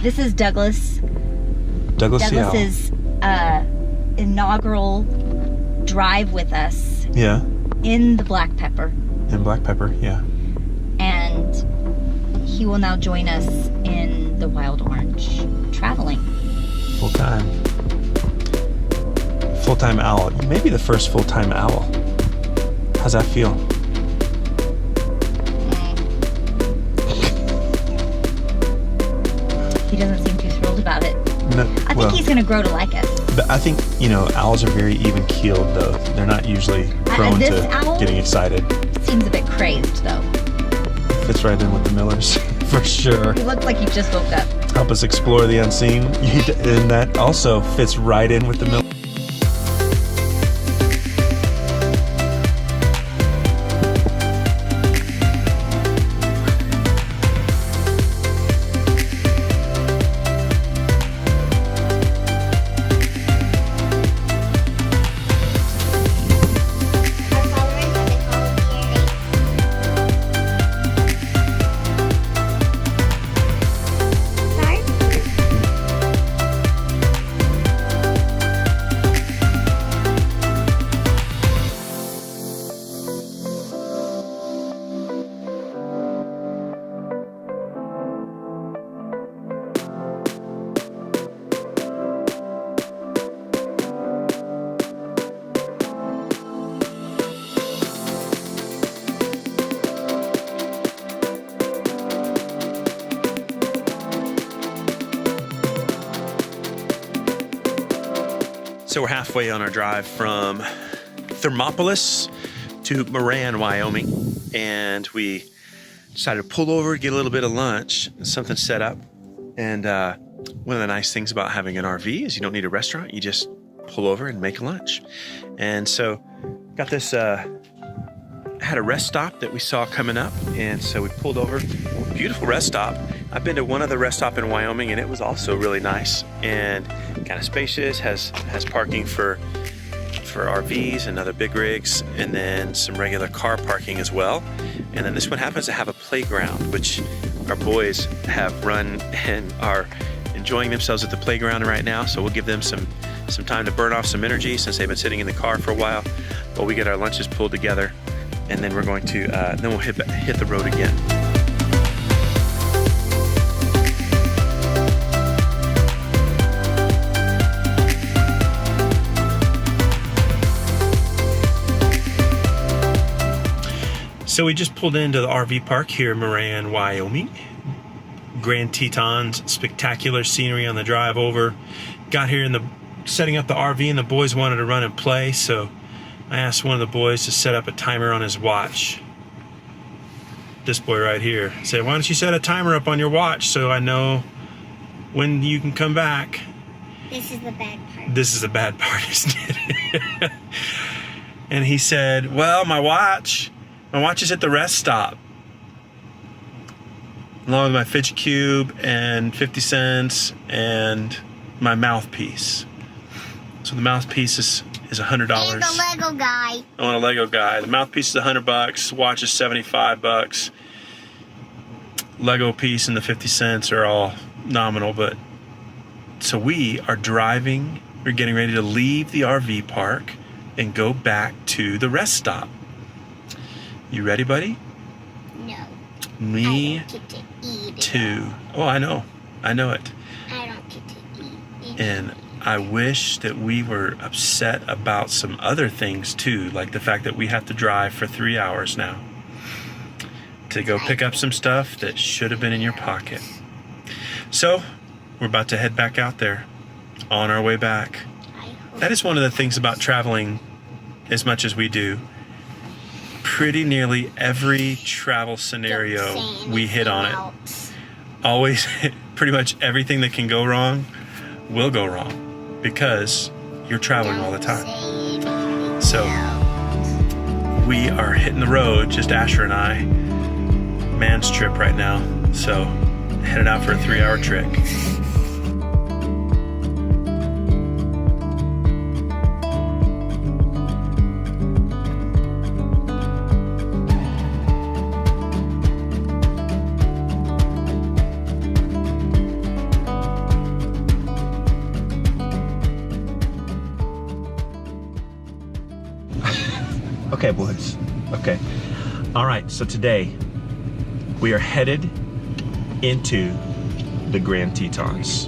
This is Douglas's inaugural drive with us. Yeah. In the black pepper. In black pepper, yeah. And he will now join us in the wild orange traveling. Full-time. Full-time owl. You may be the first full-time owl. How's that feel? He doesn't seem too thrilled about it. No, I think he's going to grow to like us. But I think, owls are very even-keeled, though. They're not usually prone to getting excited. Seems a bit crazed, though. Fits right in with the Millers, for sure. He looks like he just woke up. Help us explore the unseen. And that also fits right in with the Millers. So we're halfway on our drive from Thermopolis to Moran, Wyoming, and we decided to pull over, get a little bit of lunch, something set up. And one of the nice things about having an RV is you don't need a restaurant, you just pull over and make lunch. And so got this, had a rest stop that we saw coming up, and so we pulled over. Beautiful rest stop. I've been to one other rest stop in Wyoming, and it was also really nice and kind of spacious, has parking for RVs and other big rigs, and then some regular car parking as well. And then this one happens to have a playground, which our boys have run and are enjoying themselves at the playground right now. So we'll give them some time to burn off some energy since they've been sitting in the car for a while while we get our lunches pulled together. And then we're going to, then we'll hit the road again. So we just pulled into the RV park here in Moran, Wyoming. Grand Teton's spectacular scenery on the drive over. Got here setting up the RV, and the boys wanted to run and play, so I asked one of the boys to set up a timer on his watch. This boy right here said, "Why don't you set a timer up on your watch so I know when you can come back?" This is the bad part. This is the bad part, isn't it? And he said, "Well, my watch is at the rest stop, along with my fidget cube and 50 cents and my mouthpiece." So the mouthpiece is $100. And the Lego guy. I want a Lego guy. The mouthpiece is $100. Watch is $75. Lego piece and the 50 cents are all nominal, but so we are driving. We're getting ready to leave the RV park and go back to the rest stop. You ready, buddy? No. Me I don't get to eat it. too. Oh, I know it. I don't get to eat it. And I wish that we were upset about some other things too, like the fact that we have to drive for 3 hours now to go pick up some stuff that should have been in your pocket. So we're about to head back out there on our way back. That is one of the things about traveling as much as we do. Pretty nearly every travel scenario we hit on it. Always, pretty much everything that can go wrong will go wrong because you're traveling all the time. So we are hitting the road, just Asher and I, man's trip right now. So headed out for a 3-hour trek. Okay, boys. Okay. All right, so today we are headed into the Grand Tetons.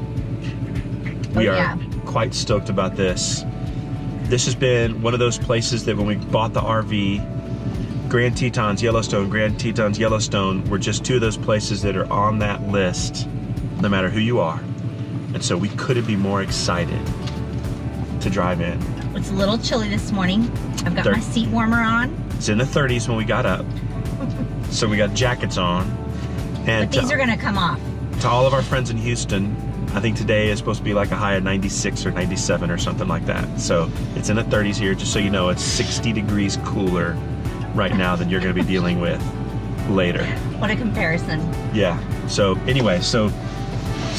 We are quite stoked about this. This has been one of those places that when we bought the RV, Grand Tetons, Yellowstone, Grand Tetons, Yellowstone were just two of those places that are on that list, no matter who you are. And so we couldn't be more excited to drive in. It's a little chilly this morning. I've got my seat warmer on. It's in the 30s when we got up. So we got jackets on. And but these are gonna come off. To all of our friends in Houston, I think today is supposed to be like a high of 96 or 97 or something like that. So it's in the 30s here, just so you know, it's 60 degrees cooler right now than you're gonna be dealing with later. What a comparison. Yeah, so anyway, so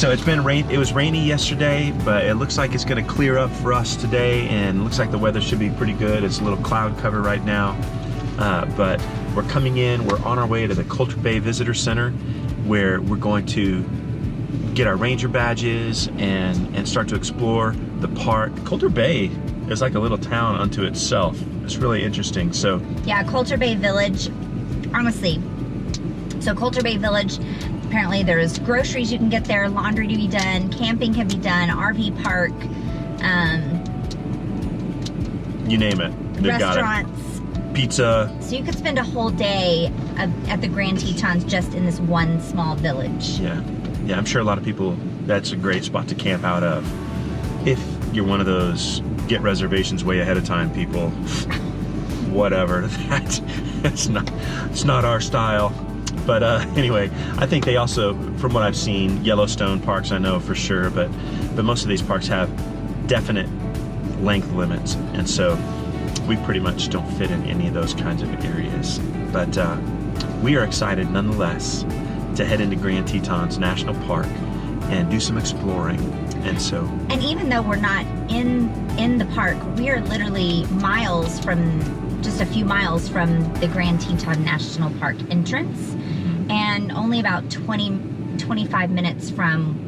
it's been rain. It was rainy yesterday, but it looks like it's gonna clear up for us today, and it looks like the weather should be pretty good. It's a little cloud cover right now, but we're coming in, we're on our way to the Coulter Bay Visitor Center, where we're going to get our ranger badges and start to explore the park. Coulter Bay is like a little town unto itself. It's really interesting. So yeah, Coulter Bay Village, honestly. So Coulter Bay Village, apparently there's groceries you can get there, laundry to be done, camping can be done, RV park, you name it. They've restaurants. Got it. Pizza. So you could spend a whole day at the Grand Tetons just in this one small village. Yeah, yeah. I'm sure a lot of people, that's a great spot to camp out of. If you're one of those get reservations way ahead of time people, whatever. It's not our style. But anyway, I think they also, from what I've seen, Yellowstone parks I know for sure, but most of these parks have definite length limits, and so we pretty much don't fit in any of those kinds of areas. But we are excited nonetheless to head into Grand Tetons National Park and do some exploring. And even though we're not in the park, we are literally just a few miles from the Grand Teton National Park entrance, and only about 25 minutes from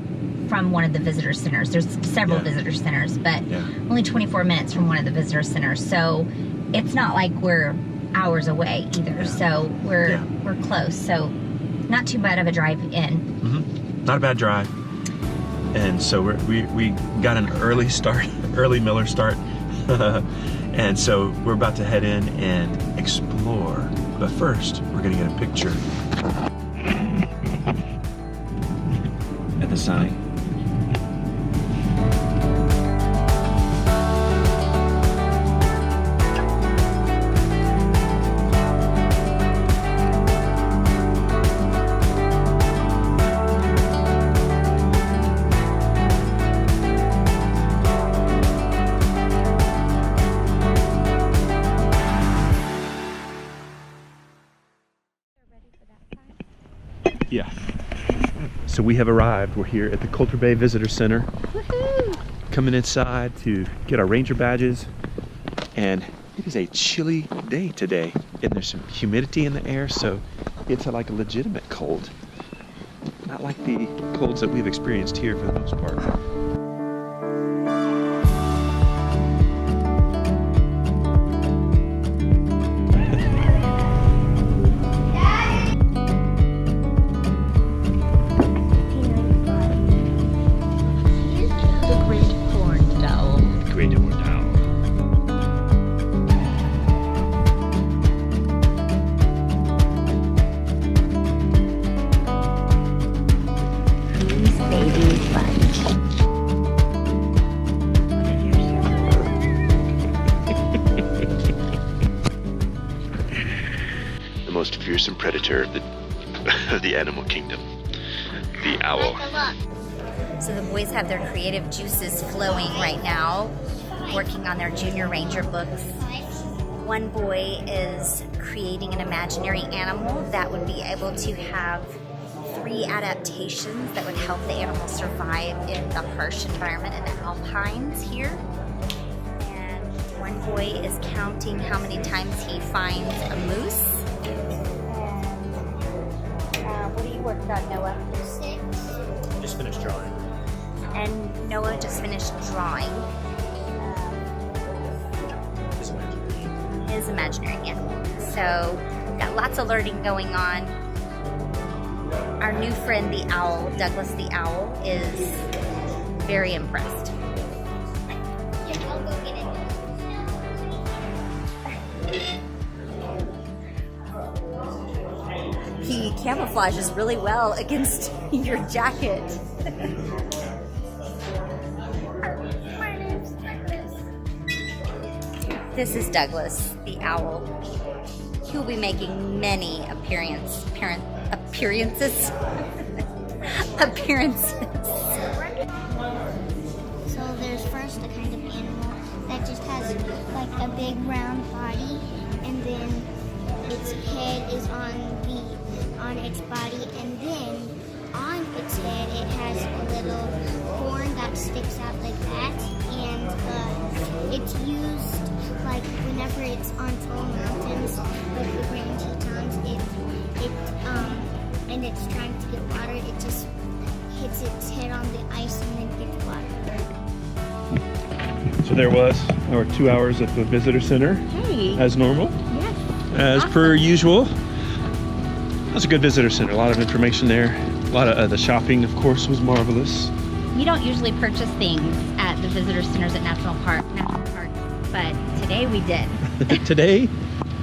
one of the visitor centers. There's several visitor centers, but only 24 minutes from one of the visitor centers. So it's not like we're hours away either. Yeah. So we're close. So not too bad of a drive in. Mm-hmm. Not a bad drive. And so we got an early start, early Miller start. And so we're about to head in and explore. But first, we're gonna get a picture at the sign. Yeah. So we have arrived. We're here at the Coulter Bay Visitor Center. Woohoo! Coming inside to get our ranger badges. And it is a chilly day today. And there's some humidity in the air, so it's like a legitimate cold. Not like the colds that we've experienced here for the most part. Most fearsome predator of the animal kingdom, the owl. So the boys have their creative juices flowing right now, working on their junior ranger books. One boy is creating an imaginary animal that would be able to have 3 adaptations that would help the animal survive in the harsh environment in the alpines here. And one boy is counting how many times he finds a moose. What are you working on, Noah? 6. Just finished drawing. And Noah just finished drawing. His is imaginary again. So got lots of learning going on. Our new friend, the owl, Douglas the owl, is very impressed. I'll go get it. He camouflages really well against your jacket. This is Douglas, the owl. He will be making many appearances. So there's first a kind of animal that just has like a big round body, and then its head is on its body, and then on its head it has a little horn that sticks out like that, and it's used like whenever it's on tall mountains like the Grand Tetons, and it's trying to get water, it just hits its head on the ice and then gets water. So there was our 2 hours at the visitor center. Hey. As normal. Yes. As per usual. That's a good visitor center. A lot of information there. A lot of the shopping, of course, was marvelous. You don't usually purchase things at the visitor centers at national parks, but today we did. Today?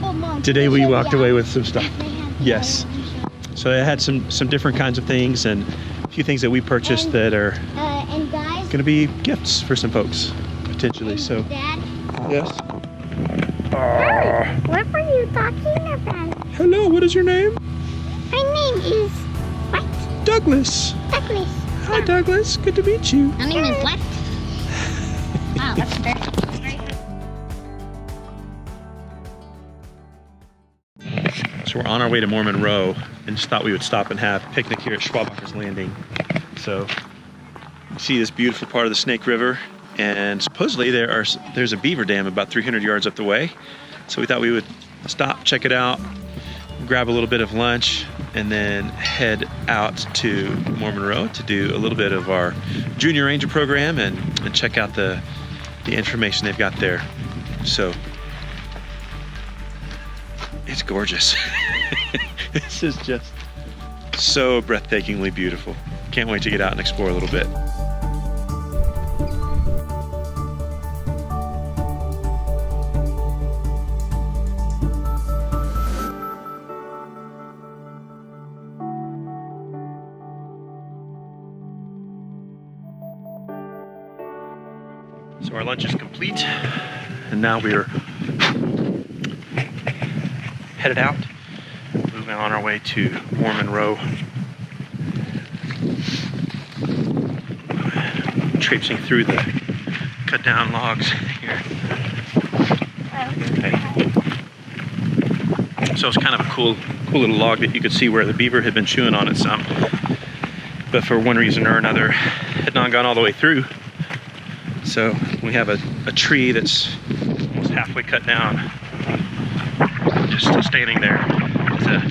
Oh, Mom, Today we walked away with some stuff. They had the Yes. Halloween show. So it had some different kinds of things and a few things that we purchased And- that are And guys, going to be gifts for some folks, potentially. So, Dad, yes. what were you talking about? Hello, what is your name? My name is what? Douglas. Douglas. Hi, Douglas. Good to meet you. My name is what? Wow, that's very great. So we're on our way to Mormon Row and just thought we would stop and have a picnic here at Schwabacher's Landing. So you see this beautiful part of the Snake River, and supposedly there's a beaver dam about 300 yards up the way. So we thought we would stop, check it out, grab a little bit of lunch, and then head out to Mormon Row to do a little bit of our Junior Ranger program and check out the information they've got there. So it's gorgeous. This is just so breathtakingly beautiful. Can't wait to get out and explore a little bit. So our lunch is complete, and now we're headed out, moving on our way to Mormon Row. Traipsing through the cut down logs here. Okay. So it's kind of a cool little log that you could see where the beaver had been chewing on it some, but for one reason or another had not gone all the way through. So we have a tree that's almost halfway cut down, just standing there as a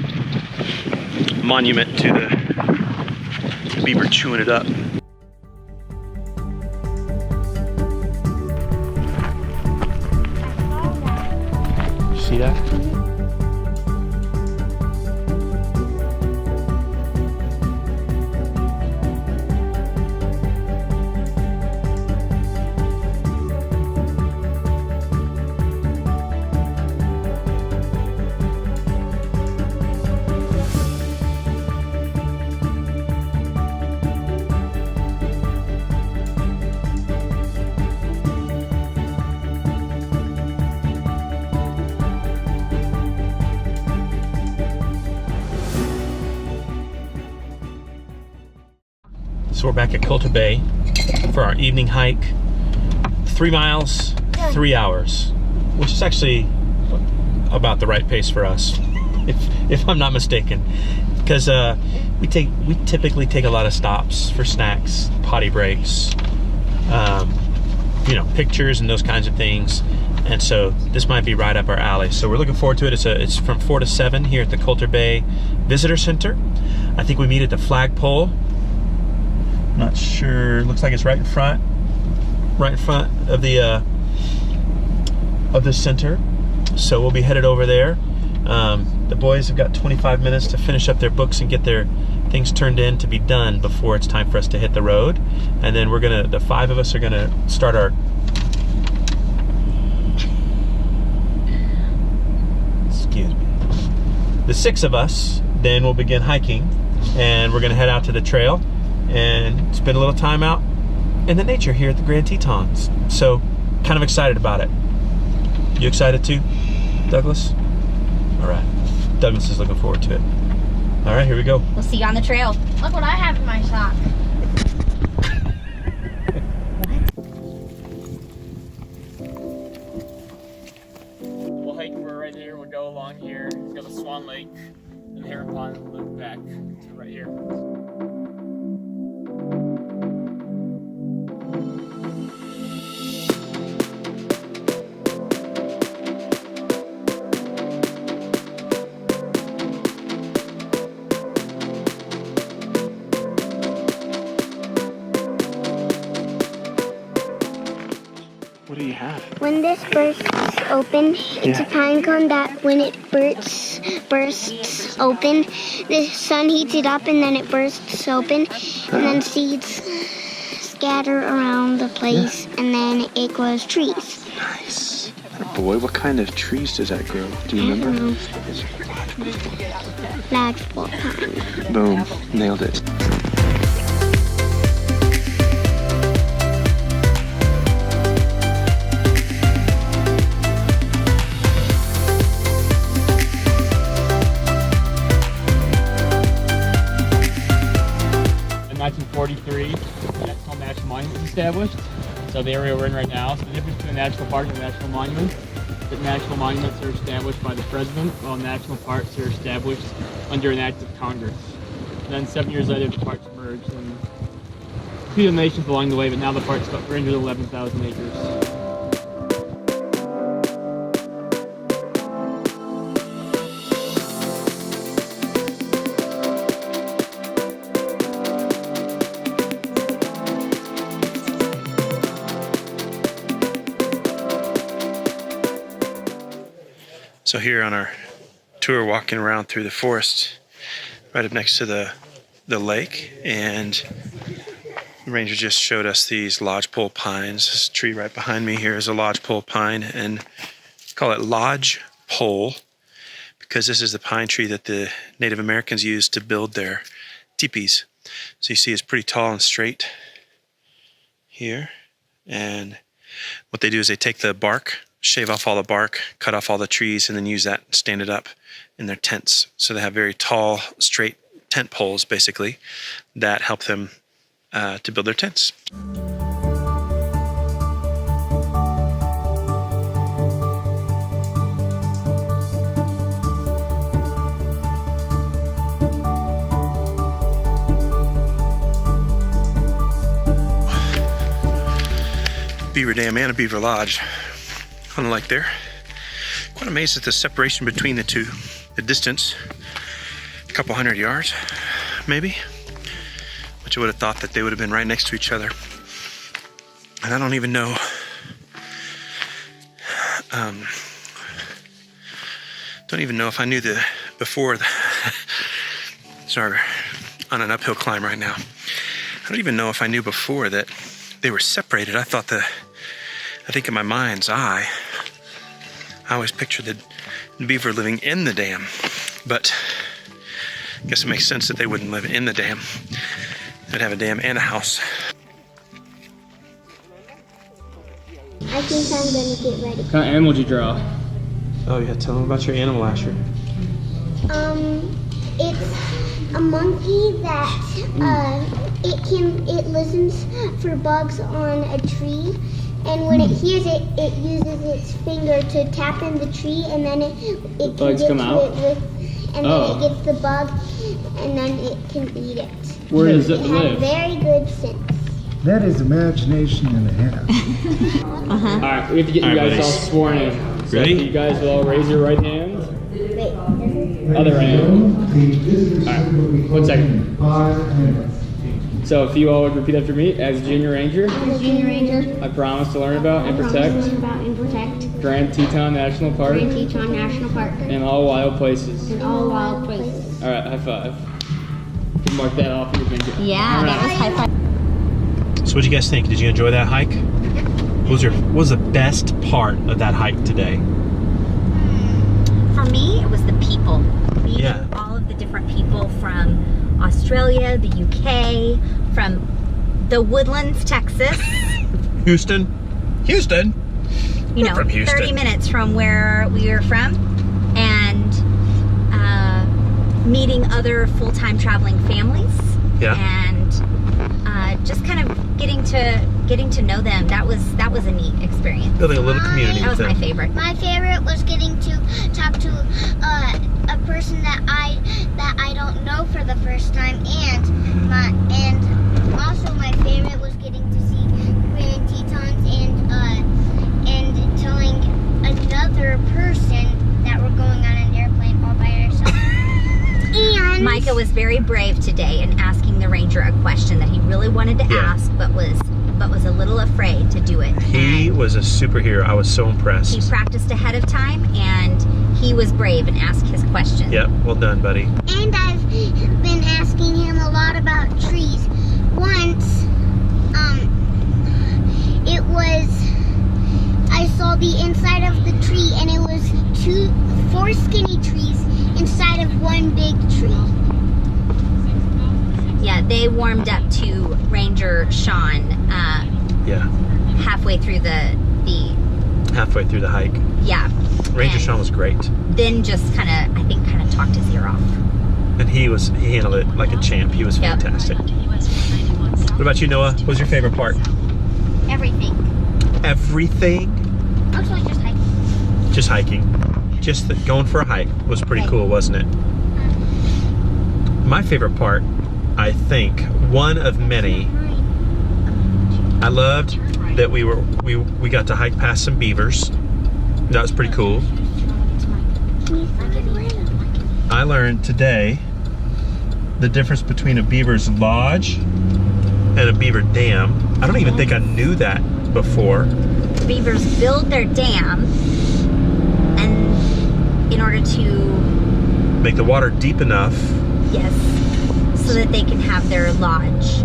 monument to the beaver chewing it up. See that? So we're back at Coulter Bay for our evening hike. 3 miles, 3 hours, which is actually about the right pace for us, if I'm not mistaken. Because we typically take a lot of stops for snacks, potty breaks, pictures and those kinds of things. And so this might be right up our alley. So we're looking forward to it. It's from 4 to 7 here at the Coulter Bay Visitor Center. I think we meet at the flagpole. Not sure. Looks like it's right in front of the center. So we'll be headed over there. The boys have got 25 minutes to finish up their books and get their things turned in to be done before it's time for us to hit the road. And then the 5 of us are gonna start our the 6 of us then will begin hiking, and we're gonna head out to the trail and spend a little time out in the nature here at the Grand Tetons. So kind of excited about it. You excited too, Douglas? All right, Douglas is looking forward to it. All right, here we go. We'll see you on the trail. Look what I have in my sock. We'll hike right there, we'll go along here, go to Swan Lake, and Heron Pond, and loop back to right here. What do you have? When this bursts open, it's a pine cone that when it bursts open, the sun heats it up and then it bursts open, and then seeds scatter around the place, and then it grows trees. Nice. Boy, what kind of trees does that grow? Do you remember? Lodgepole pine. Boom. Nailed it. In 1943, the Teton National Monument was established. So the area we're in right now. So the difference between a national park and a national monument. The national monuments are established by the president, while national parks are established under an act of Congress. And then 7 years later, the parks merged and a few donations along the way, but now the park's got 311,000 acres. So here on our tour, walking around through the forest, right up next to the lake, and the ranger just showed us these lodgepole pines. This tree right behind me here is a lodgepole pine, and call it lodgepole because this is the pine tree that the Native Americans used to build their teepees. So you see it's pretty tall and straight here, and what they do is they take the bark, shave off all the bark, cut off all the trees, and then use that and stand it up in their tents. So they have very tall, straight tent poles, basically, that help them to build their tents. Beaver Dam and a Beaver Lodge on the lake there. Quite amazed at the separation between the two. The distance, a couple 100 yards, maybe. Which I would have thought that they would have been right next to each other. And I don't even know. Don't even know if I knew before. Sorry, on an uphill climb right now. I don't even know if I knew before that they were separated. I think in my mind's eye, I always pictured the beaver living in the dam, but I guess it makes sense that they wouldn't live in the dam. They'd have a dam and a house. I think I'm gonna get ready. What kind of animal did you draw? Oh yeah, tell them about your animal, Asher. It's a monkey that it listens for bugs on a tree, and when it hears it, it uses its finger to tap in the tree, and then it can bugs get come to out? it and then it gets the bug, and then it can eat it. Where does it It has live? very good sense. That is imagination and a half. Alright, we have to get you All right, guys buddies. all sworn in. So Ready? you guys will all raise your right hand. Wait, Other hand. Alright, 1 second. 5 minutes. So if you all would repeat after me, as Junior Ranger, Junior Ranger, I promise to learn about and protect Grand Teton National Park Grand Teton National Park, and all wild places. and all wild places. All right, high five. You can mark that off in your finger. Yeah, All that right. was high five. So what did you guys think? Did you enjoy that hike? What was the best part of that hike today? For me, it was the people. Meeting Yeah. all of the different people from Australia, the UK, from the Woodlands, Texas. Houston? You You We're know, from Houston. 30 minutes from where we were from, and meeting other full-time traveling families. Yeah. And just kind of getting to know them. That was a neat experience. Building a little community That was with my them. favorite. My favorite was getting to talk to a person that I don't know for the first time, and also my favorite was getting to see Grand Tetons and telling another person that we're going on an airplane all by ourselves. And Micah was very brave today in asking the ranger a question that he really wanted to Yeah. ask, but was a little afraid to do it. He And was a superhero. I was so he impressed. practiced ahead of time, and he was brave and asked his question. Yep, well done, buddy. And I've been asking him a lot about trees. Once, I saw the inside of the tree, and it was 4 skinny trees inside of one big tree. Yeah, they warmed up to Ranger Sean Yeah, halfway through the halfway through the hike. yeah. Ranger And Sean was great. then just kind of talked his ear off. And he handled it like a champ. He was Yep. fantastic. What about you, Noah? What was your favorite part? Everything. Everything? Actually, just hiking. Just hiking. Going for a hike was pretty cool, wasn't it? My favorite part, I think, one of many, I loved that we got to hike past some beavers. That was pretty cool. I learned today the difference between a beaver's lodge and a beaver dam. I don't even think I knew that before. Beavers build their dam, and in order to, Make the water deep enough. yes, so that they can have their lodge.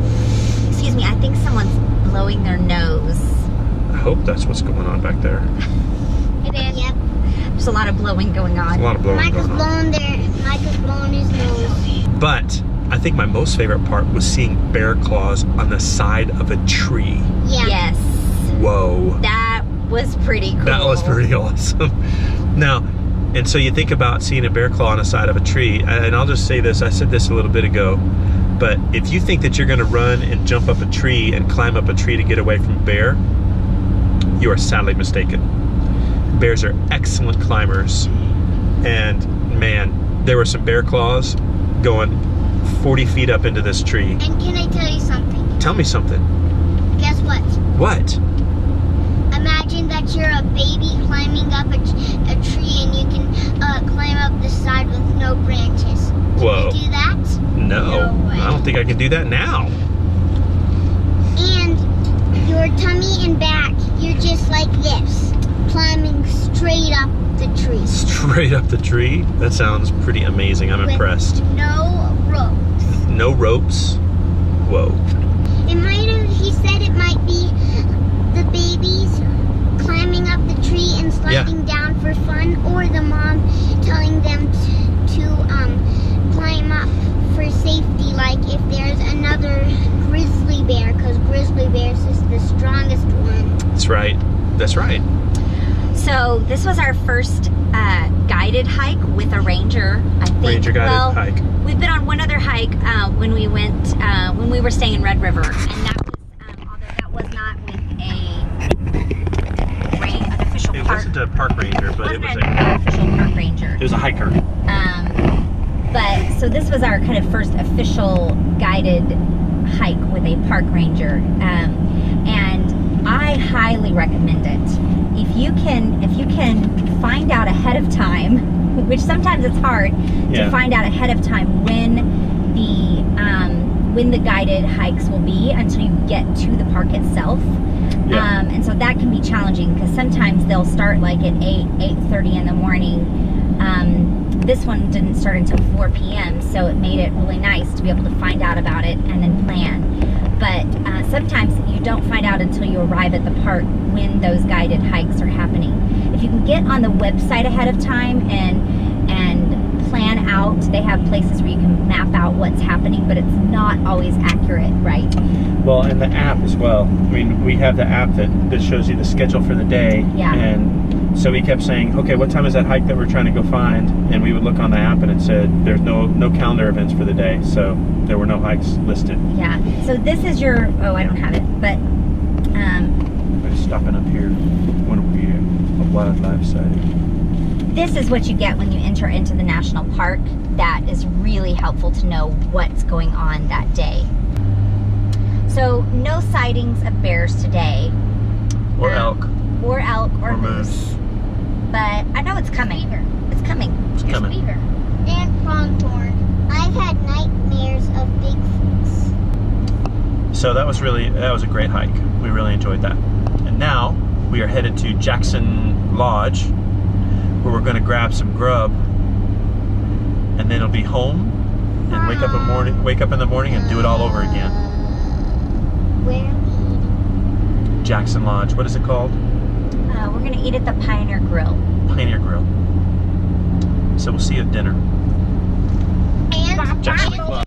Excuse me, I think someone's blowing their nose. I hope that's what's going on back there. It is. Yep. There's a lot of blowing going on. A lot of blowing Micah's going on. Micah's blowing his nose. But I think my most favorite part was seeing bear claws on the side of a tree. Yeah. Yes, Whoa. that was pretty cool. That was pretty awesome. Now, and so you think about seeing a bear claw on the side of a tree, and I'll just say this, I said this a little bit ago, but if you think that you're gonna run and jump up a tree and climb up a tree to get away from a bear, you are sadly mistaken. Bears are excellent climbers, and man, there were some bear claws going 40 feet up into this tree. And can I tell you something? Tell me something. Guess what? What? Imagine that you're a baby climbing up a tree, and you can climb up the side with no branches. Whoa. Can you do that? No, No way. I don't think I can do that now. And your tummy and back, you're just like this, climbing straight up the tree. Straight up the tree? That sounds pretty amazing. I'm With impressed. No ropes. No ropes? Whoa. He said it might be the babies climbing up the tree and sliding down for fun, or the mom telling them to climb up for safety, like if there's another grizzly bear, because grizzly bears is the strongest one. That's right. That's right. So this was our first guided hike with a ranger, I think. Ranger guided hike. We've been on one other hike when we were staying in Red River, and that was, although that was not with an official It park. wasn't a park ranger, but it was Wasn't an official park ranger. it was a hiker. But so this was our kind of first official guided hike with a park ranger, and I highly recommend it. If you can find out ahead of time, which sometimes it's hard to find out ahead of time when when the guided hikes will be until you get to the park itself. Yeah. And so that can be challenging because sometimes they'll start like at 8:30 in the morning. This one didn't start until 4 p.m. so it made it really nice to be able to find out about it and then plan. But sometimes you don't find out until you arrive at the park when those guided hikes are happening. If you can get on the website ahead of time and plan out, they have places where you can map out what's happening, but it's not always accurate, right? Well, and the app as well. I mean, we have the app that shows you the schedule for the day. Yeah. And so we kept saying, okay, what time is that hike that we're trying to go find? And we would look on the app and it said there's no calendar events for the day. So there were no hikes listed. Yeah. So this is your, oh, I don't have it, but We're just stopping up here. What will be a wildlife sighting? this is what you get when you enter into the national park. That is really helpful to know what's going on that day. So no sightings of bears today. Or elk. Or elk or Or moose. moose. But I know it's coming. Beaver. It's coming. It's coming. Beaver. And pronghorn. I've had nightmares of Bigfoots. So that was a great hike. We really enjoyed that. And now we are headed to Jackson Lodge, where we're going to grab some grub, and then it'll be home and wake up in the morning and do it all over again. Where are we eating? Jackson Lodge. What is it called? We're gonna eat at the Pioneer Grill. Pioneer Grill. So we'll see you at dinner. And Jackson Club.